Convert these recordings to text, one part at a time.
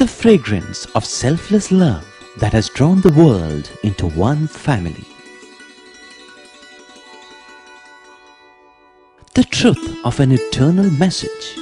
The fragrance of selfless love that has drawn the world into one family. The truth of an eternal message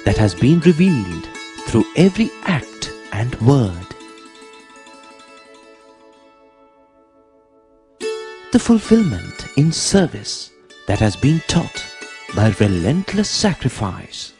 that has been revealed through every act and word. The fulfillment in service that has been taught by relentless sacrifice.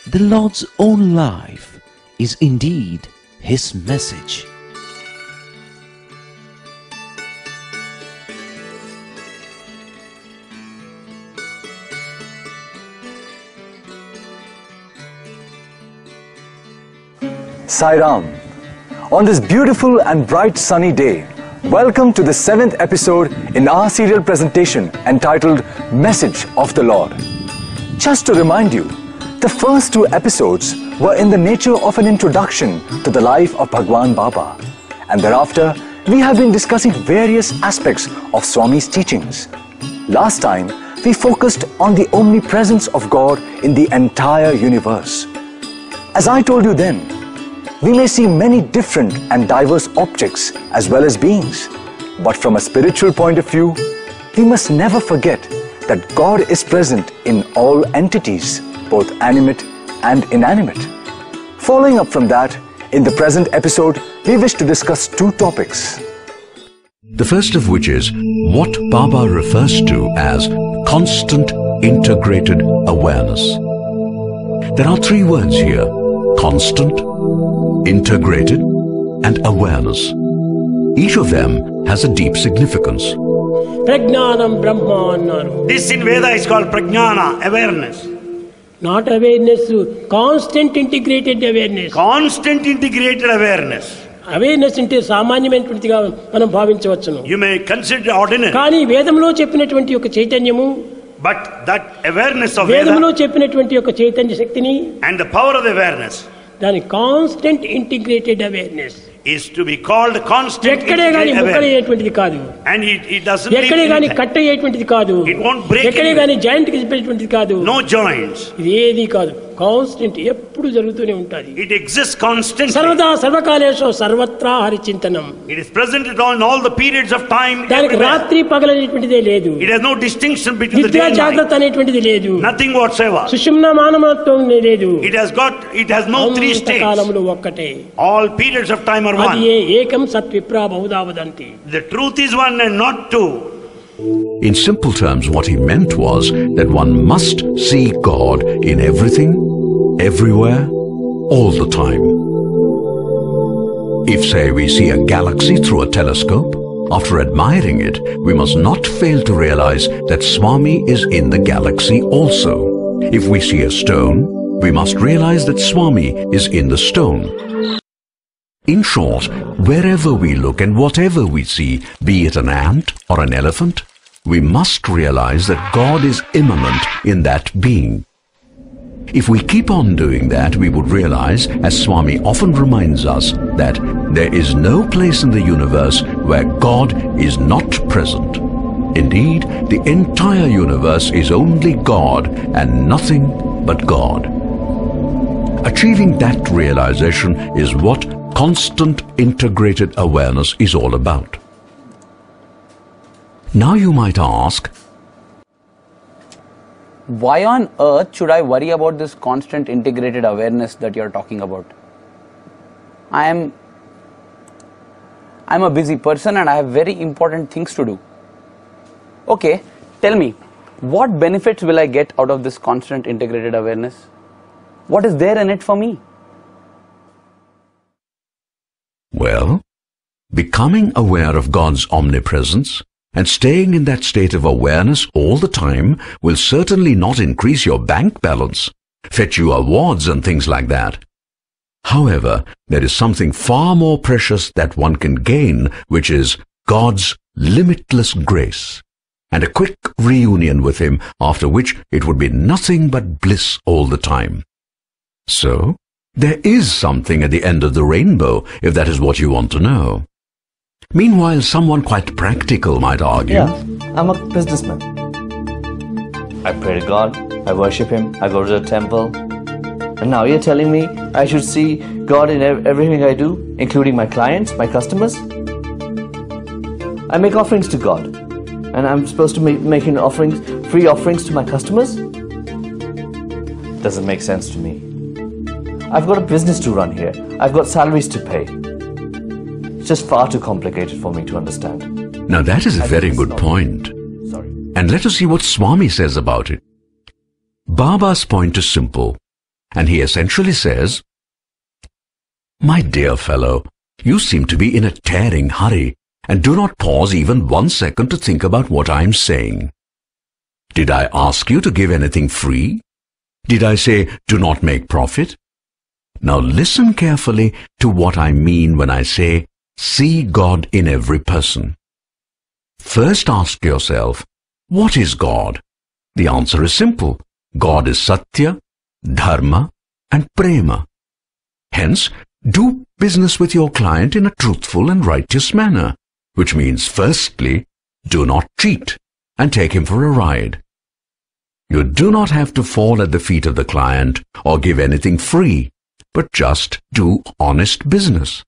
The Lord's own life is indeed His message. Sai Ram. On this beautiful and bright sunny day, welcome to the 7th episode in our serial presentation entitled Message of the Lord. Just to remind you, the first 2 episodes were in the nature of an introduction to the life of Bhagwan Baba, and thereafter we have been discussing various aspects of Swami's teachings. Last time we focused on the omnipresence of God in the entire universe. As I told you then, we may see many different and diverse objects as well as beings, but from a spiritual point of view, we must never forget that God is present in all entities, both animate and inanimate. Following up from that, in the present episode, we wish to discuss 2 topics. The first of which is what Baba refers to as constant integrated awareness. There are 3 words here: constant, integrated and awareness. Each of them has a deep significance. Prajnanam Brahma. This in Veda is called Prajnana, awareness. Not awareness, constant integrated awareness. Constant integrated awareness. Awareness అంటే సామాన్యమైనటువంటిగా మనం భావించవచ్చును. You may consider ordinary. కానీ వేదంలో చెప్పినటువంటి ఒక చైతన్యము, but that awareness of Veda, వేదంలో చెప్పినటువంటి ఒక చైతన్య శక్తిని, and the power of the awareness, దాని constant integrated awareness is to be called constant ఎక్కడే గాని ముక్కలయ్యేటువంటిది కాదు, and it doesn't ఎక్కడే గాని కట్ అయ్యేటువంటిది కాదు, it won't break, ఎక్కడే గాని జాయింట్ కి చెప్పేటువంటిది కాదు, no joints, ఇది ఏది కాదు, కాన్స్టెంట్ ఎప్పుడు జరుగుతూనే ఉంటుంది. it exists constantly, సర్వదా సర్వకాలేషు సర్వత్రా హరిచింతనం. it is present in all the periods of time. దానికి రాత్రి పగలనేటువంటిదే లేదు. it has no distinction between the day and night. జాగ్రత్త అనేటువంటిది లేదు, nothing whatsoever. సుషుమ్న మానమత్వం లేదు. it has no 3 states. కాలములు ఒక్కటే, all periods of time are one. అది ఏకం సత్విప్రా బహుధా వదంతి. The truth is one and not 2. In simple terms, what he meant was that one must see God in everything, everywhere, all the time. If, say, we see a galaxy through a telescope, after admiring it, we must not fail to realize that Swami is in the galaxy also. If we see a stone, we must realize that Swami is in the stone. In short, wherever we look and whatever we see, be it an ant or an elephant, we must realize that God is immanent in that being. If we keep on doing that, we would realize, as Swami often reminds us, that there is no place in the universe where God is not present. Indeed, the entire universe is only God and nothing but God. Achieving that realization is what constant integrated awareness is all about. Now you might ask, why on earth should I worry about this constant integrated awareness that you're talking about? I'm a busy person and I have very important things to do. Okay, tell me, what benefits will I get out of this constant integrated awareness? What is there in it for me? Well, becoming aware of God's omnipresence and staying in that state of awareness all the time will certainly not increase your bank balance, fetch you awards and things like that. However, there is something far more precious that one can gain, which is God's limitless grace, and a quick reunion with Him, after which it would be nothing but bliss all the time. So, there is something at the end of the rainbow, if that is what you want to know. Meanwhile, someone quite practical might argue, yeah, I'm a businessman. I pray to God, I worship Him, I go to the temple. And now you're telling me I should see God in everything I do, including my clients, my customers? I make offerings to God, and I'm supposed to be making offerings, free offerings to my customers? Doesn't make sense to me. I've got a business to run here. I've got salaries to pay. It's just far too complicated for me to understand. Now that is a very good point. Sorry. And let us see what Swami says about it. Baba's point is simple, and he essentially says, "My dear fellow, you seem to be in a tearing hurry and do not pause even 1 second to think about what I am saying. Did I ask you to give anything free? Did I say, do not make profit? Now listen carefully to what I mean when I say, see God in every person. First ask yourself, what is God? The answer is simple. God is Satya, Dharma, and Prema. Hence, do business with your client in a truthful and righteous manner, which means firstly, do not cheat and take him for a ride. You do not have to fall at the feet of the client or give anything free, but just do honest business.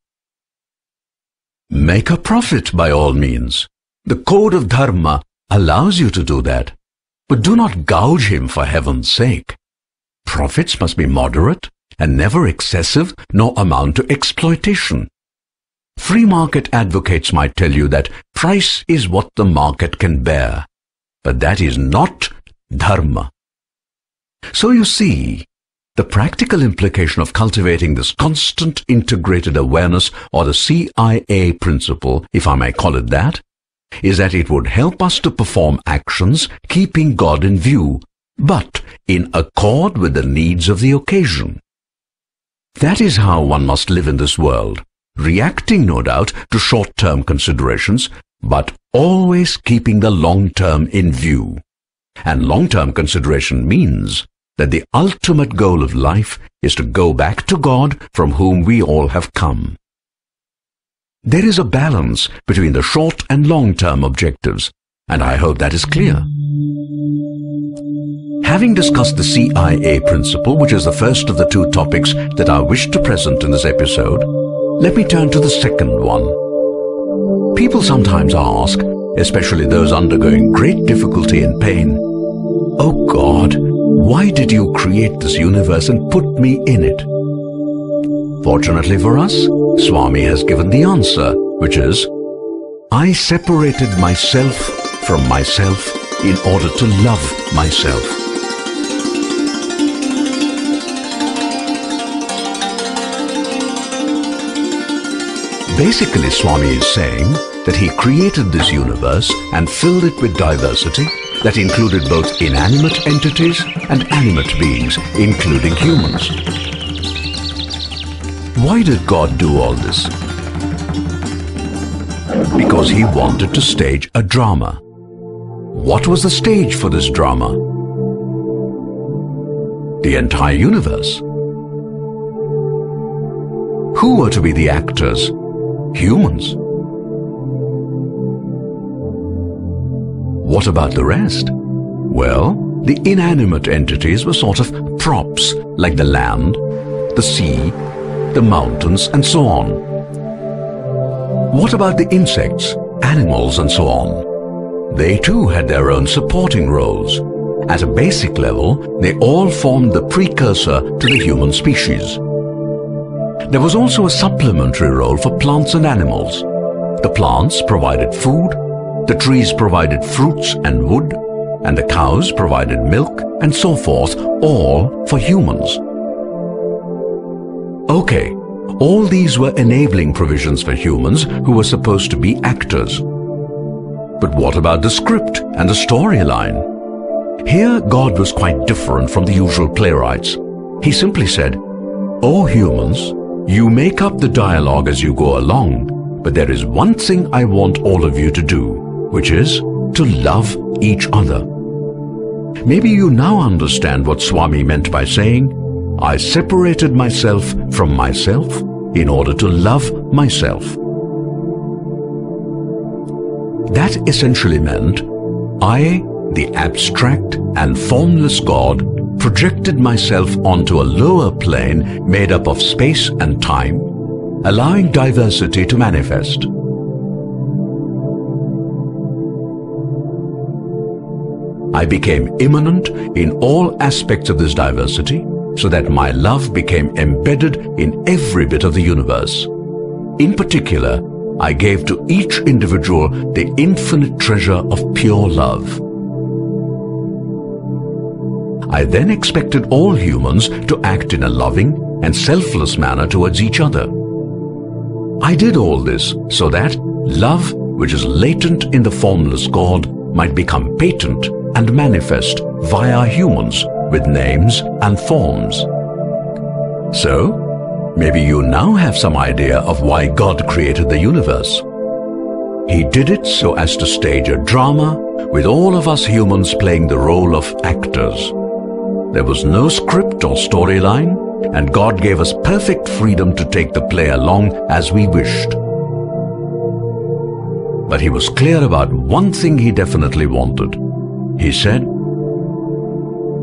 Make a profit by all means. The code of Dharma allows you to do that, but do not gouge him for heaven's sake. Profits must be moderate and never excessive nor amount to exploitation. Free market advocates might tell you that price is what the market can bear, but that is not Dharma. So you see, the practical implication of cultivating this constant integrated awareness, or the C.I.A. principle, if I may call it that, is that it would help us to perform actions keeping God in view, but in accord with the needs of the occasion. That is how one must live in this world, reacting, no doubt, to short-term considerations, but always keeping the long-term in view. And long-term consideration means that the ultimate goal of life is to go back to God from whom we all have come. There is a balance between the short and long-term objectives, and I hope that is clear. Having discussed the C.I.A. principle, which is the first of the two topics that I wish to present in this episode, let me turn to the second one. People sometimes ask, especially those undergoing great difficulty and pain, "Oh God, why did you create this universe and put me in it?" Fortunately for us, Swami has given the answer, which is, I separated myself from myself in order to love myself. Basically, Swami is saying that he created this universe and filled it with diversity that included both inanimate entities and animate beings, including humans. Why did God do all this? Because he wanted to stage a drama. What was the stage for this drama? The entire universe. Who were to be the actors? Humans. What about the rest? Well, the inanimate entities were sort of props, like the land, the sea, the mountains, and so on. What about the insects, animals, and so on? They too had their own supporting roles. At a basic level, they all formed the precursor to the human species. There was also a supplementary role for plants and animals. The plants provided food, the trees provided fruits and wood, and the cows provided milk, and so forth, all for humans. Okay, all these were enabling provisions for humans who were supposed to be actors. But what about the script and the storyline? Here, God was quite different from the usual playwrights. He simply said, "O humans, you make up the dialogue as you go along, but there is one thing I want all of you to do, which is to love each other." Maybe you now understand what Swami meant by saying, I separated myself from myself in order to love myself. That essentially meant I, the abstract and formless God, projected myself onto a lower plane made up of space and time, allowing diversity to manifest. I became immanent in all aspects of this diversity, so that my love became embedded in every bit of the universe. In particular, I gave to each individual the infinite treasure of pure love. I then expected all humans to act in a loving and selfless manner towards each other. I did all this so that love, which is latent in the formless God, might become patent and manifest via humans with names and forms. So, maybe you now have some idea of why God created the universe. He did it so as to stage a drama with all of us humans playing the role of actors. There was no script or storyline, and God gave us perfect freedom to take the play along as we wished. But He was clear about one thing He definitely wanted. He said,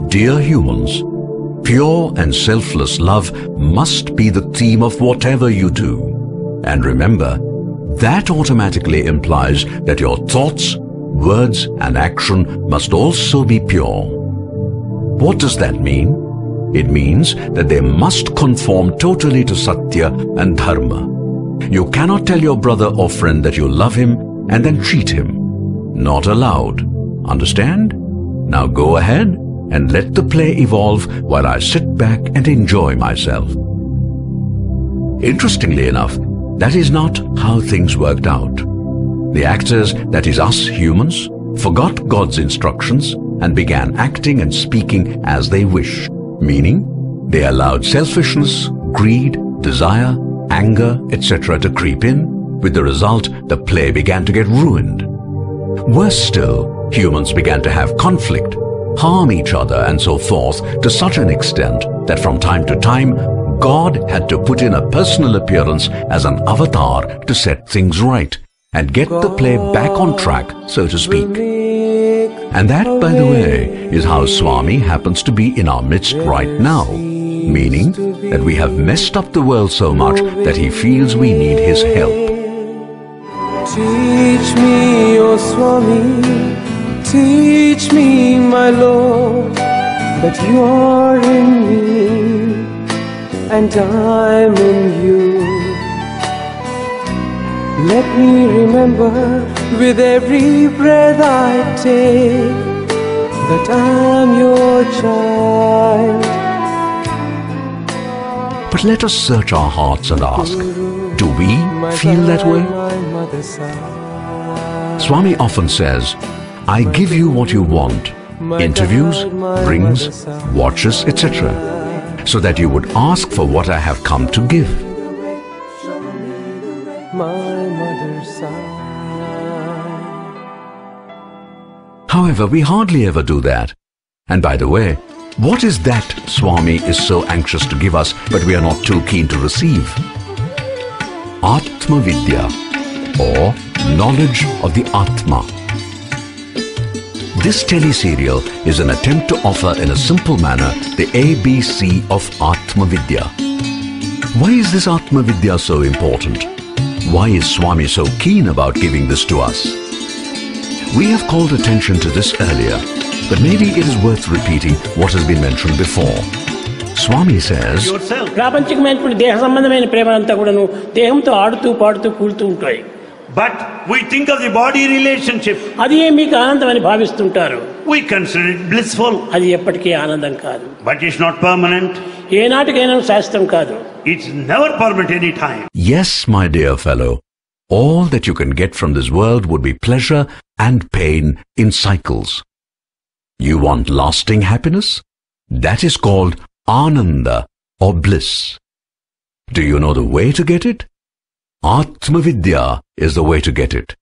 "Dear humans, pure and selfless love must be the theme of whatever you do. And remember, that automatically implies that your thoughts, words and action must also be pure." What does that mean? It means that they must conform totally to Satya and Dharma. You cannot tell your brother or friend that you love him and then cheat him. Not allowed. Understand? Now go ahead and let the play evolve while I sit back and enjoy myself. Interestingly enough, that is not how things worked out. The actors, that is us humans, forgot God's instructions and began acting and speaking as they wish, meaning they allowed selfishness, greed, desire, anger, etc. to creep in. With the result, the play began to get ruined. Worse still, humans began to have conflict, harm each other and so forth to such an extent that from time to time, God had to put in a personal appearance as an avatar to set things right and get the play back on track, so to speak. And that, by the way, is how Swami happens to be in our midst right now, meaning that we have messed up the world so much that he feels we need his help. Teach me, O Swami, teach me, my Lord, that you are in me and I'm in you. Let me remember with every breath I take that I'm your child. But let us search our hearts and ask, do we feel that way? Swami often says, I give you what you want, interviews, rings, watches, etc., so that you would ask for what I have come to give. However, we hardly ever do that. And by the way, what is that Swami is so anxious to give us but we are not too keen to receive? Atma Vidya, or knowledge of the Atma. This teleserial is an attempt to offer in a simple manner the ABC of Atma Vidya. Why is this Atma Vidya so important? Why is Swami so keen about giving this to us? We have called attention to this earlier, but maybe it is worth repeating what has been mentioned before. Swami says, but we think of the body relationship. We consider it blissful. But it's not permanent. It's never permanent any time. Yes, my dear fellow, all that you can get from this world would be pleasure and pain in cycles. You want lasting happiness? That is called Ananda or bliss. Do you know the way to get it? Atma Vidya is the way to get it.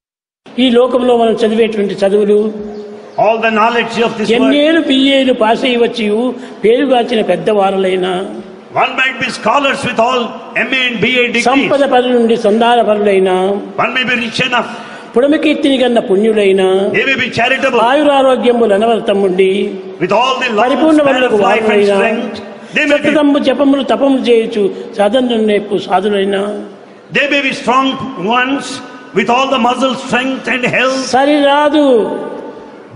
All the knowledge of this world. One might be scholars with all MA and BA degrees. One may be rich enough. పుడమికీర్తిని కన్న పుణ్యులైన They may be charitable ఆయురారోగ్యములు అనవరతముండి with all the long పరిపూర్ణ span వల్లకు of life and వారులైన strength. They may be, సతతము జపములు తపములు చేయొచ్చు సాధన నేర్పు సాధులైన they may be strong ones with all the muscle strength and health. సరిరాదు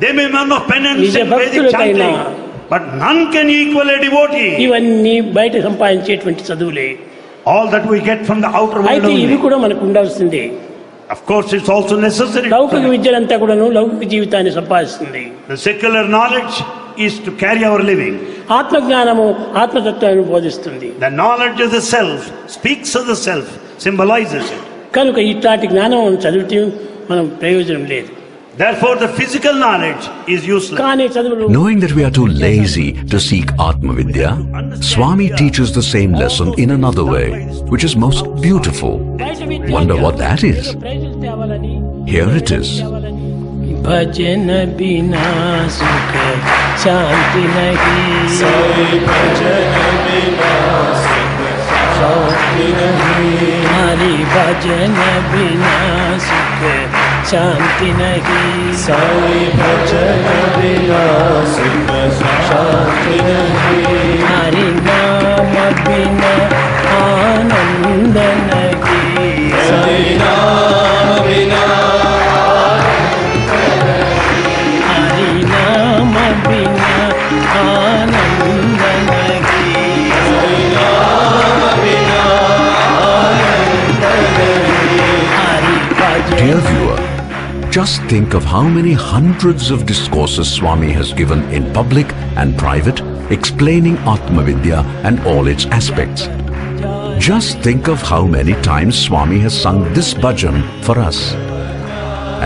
They may be men of penance నిజ and Vedic భక్తులకైనా chanting, but none can equal a devotee. ఇవన్నీ బయట సంపాదించేటువంటి చదువులే. All that we get from the outer world అయితే ఇవి only. కూడా మనకు ఉండాల్సిందే. Of course, it's also necessary. లౌకిక విద్యలంతా కూడాను లౌకిక జీవితాన్ని సంపాదిస్తుంది. The secular knowledge is to carry our living. ఆత్మజ్ఞానము ఆత్మతత్వాన్ని బోధిస్తుంది. The knowledge of the self speaks of the self, symbolizes it. కనుక ఇట్లాంటి జ్ఞానం చదివితే మనం ప్రయోజనం లేదు. Therefore, the physical knowledge is useless. కానీ చదువులు Knowing that we are too lazy to seek Atma Vidya, Swami teaches the same lesson in another way, which is most beautiful. Wonder what that is? Here it is. भजन बिना सुख शांति नहीं, भजन बिना सुख शांति नहीं, हरि भजन बिना सुख शांति नहीं, साई भजन बिना सुख शांति नहीं, हरि नाम बिना आनंद नहीं, साई नाम बिना Dear viewer, just think of how many hundreds of discourses Swami has given in public and private, explaining Atma Vidya and all its aspects. Just think of how many times Swami has sung this bhajan for us.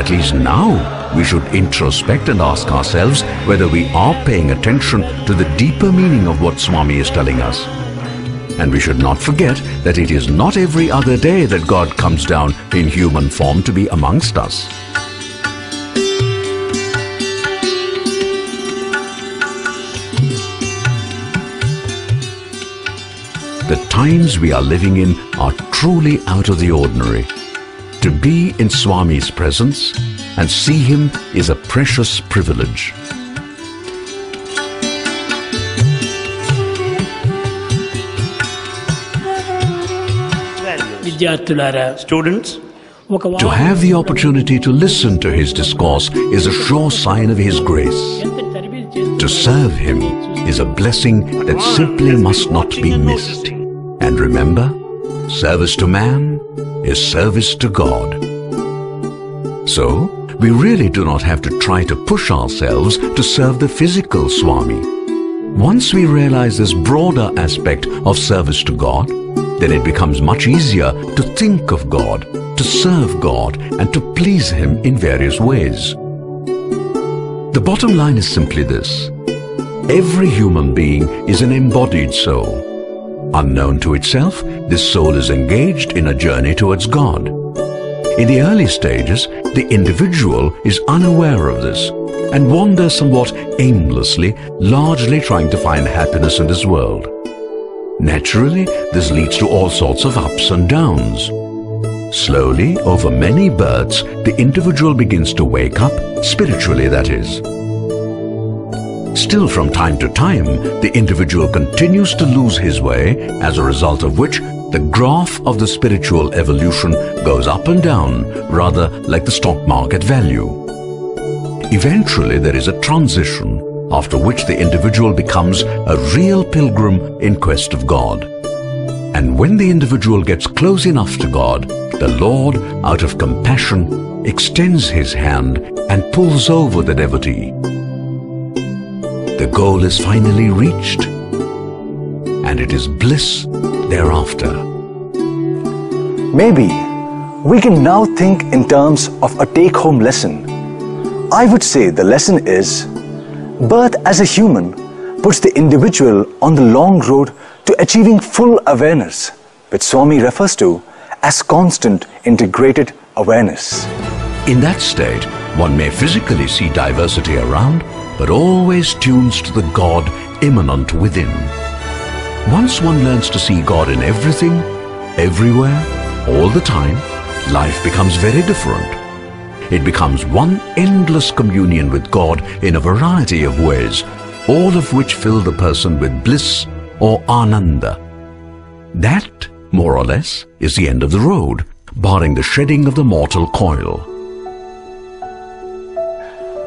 At least now, we should introspect and ask ourselves whether we are paying attention to the deeper meaning of what Swami is telling us. And we should not forget that it is not every other day that God comes down in human form to be amongst us. The times we are living in are truly out of the ordinary. To be in Swami's presence and see him is a precious privilege. విద్యార్థులారా, Students, To have the opportunity to listen to his discourse is a sure sign of his grace. To serve him is a blessing that simply must not be missed. And remember, service to man is service to God. So, we really do not have to try to push ourselves to serve the physical Swami. Once we realize this broader aspect of service to God, then it becomes much easier to think of God, to serve God, and to please Him in various ways. The bottom line is simply this: every human being is an embodied soul. Unknown to itself, this soul is engaged in a journey towards God. In the early stages, the individual is unaware of this and wanders somewhat aimlessly, largely trying to find happiness in this world. Naturally, this leads to all sorts of ups and downs. Slowly, over many births, the individual begins to wake up, spiritually that is. Still, from time to time, the individual continues to lose his way, as a result of which the graph of the spiritual evolution goes up and down, rather like the stock market value. Eventually, there is a transition, after which the individual becomes a real pilgrim in quest of God. And when the individual gets close enough to God, the Lord, out of compassion, extends his hand and pulls over the devotee. The goal is finally reached, and it is bliss thereafter. Maybe we can now think in terms of a take-home lesson. I would say the lesson is: birth as a human puts the individual on the long road to achieving full awareness, which Swami refers to as constant integrated awareness. In that state, one may physically see diversity around, but always tunes to the God immanent within. Once one learns to see God in everything, everywhere, all the time, life becomes very different. it becomes one endless communion with God in a variety of ways, all of which fill the person with bliss or ananda. That, more or less, is the end of the road, barring the shedding of the mortal coil.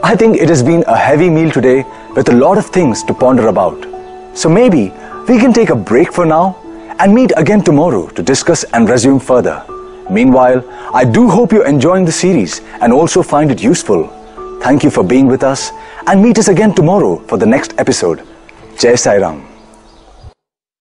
I think it has been a heavy meal today with a lot of things to ponder about. So maybe we can take a break for now and meet again tomorrow to discuss and resume further. Meanwhile, I do hope you're enjoying the series and also find it useful. Thank you for being with us and meet us again tomorrow for the next episode. Jai Sai Ram.